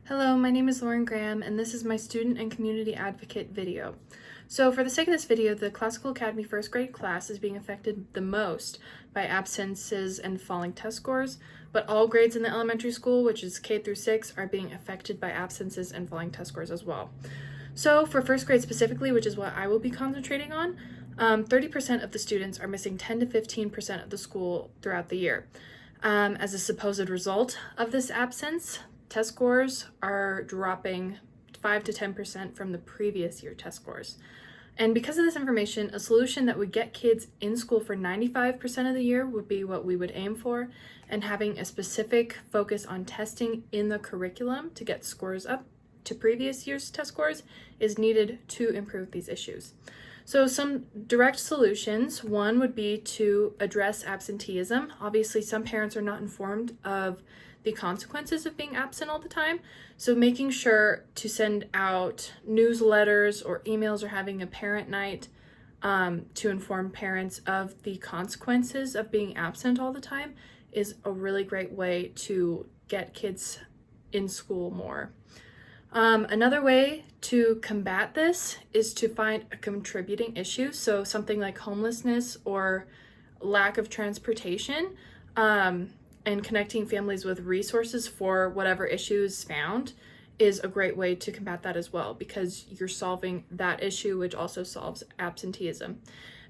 Hello, my name is Lauren Graham, and this is my Student and Community Advocate video. So for the sake of this video, the Classical Academy first grade class is being affected the most by absences and falling test scores, but all grades in the elementary school, which is K through 6, are being affected by absences and falling test scores as well. So for first grade specifically, which is what I will be concentrating on, 30% of the students are missing 10 to 15% of the school throughout the year. As a supposed result of this absence, test scores are dropping 5 to 10% from the previous year test scores. And because of this information, a solution that would get kids in school for 95% of the year would be what we would aim for, and having a specific focus on testing in the curriculum to get scores up to previous year's test scores is needed to improve these issues. So some direct solutions, one would be to address absenteeism. Obviously, some parents are not informed of the consequences of being absent all the time. So making sure to send out newsletters or emails or having a parent night to inform parents of the consequences of being absent all the time is a really great way to get kids in school more. Another way to combat this is to find a contributing issue. So something like homelessness or lack of transportation, and connecting families with resources for whatever issues found is a great way to combat that as well, because you're solving that issue, which also solves absenteeism.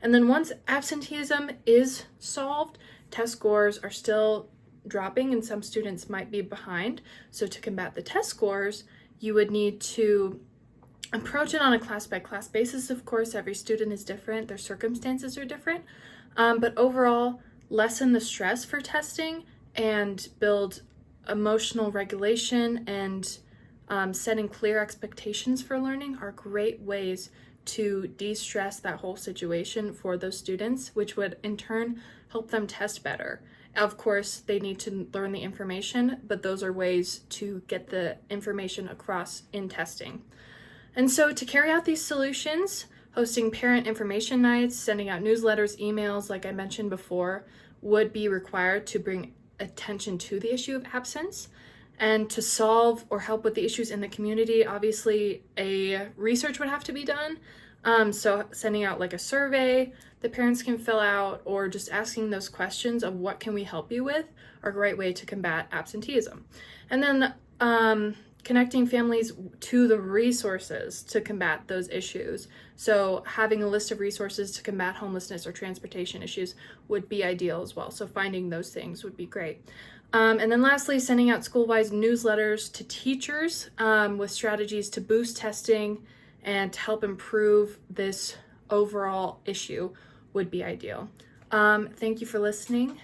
And then once absenteeism is solved, test scores are still dropping and some students might be behind. So to combat the test scores, you would need to approach it on a class-by-class basis. Of course, every student is different, their circumstances are different, but overall, lessen the stress for testing and build emotional regulation and setting clear expectations for learning are great ways to de-stress that whole situation for those students, which would in turn help them test better. Of course, they need to learn the information, but those are ways to get the information across in testing. And so to carry out these solutions, hosting parent information nights, sending out newsletters, emails, like I mentioned before, would be required to bring attention to the issue of absence. And to solve or help with the issues in the community, obviously a research would have to be done. So sending out like a survey that parents can fill out, or just asking those questions of what can we help you with, are a great way to combat absenteeism. And then connecting families to the resources to combat those issues. So having a list of resources to combat homelessness or transportation issues would be ideal as well. So finding those things would be great. And then lastly, sending out school-wide newsletters to teachers with strategies to boost testing and to help improve this overall issue would be ideal. Thank you for listening.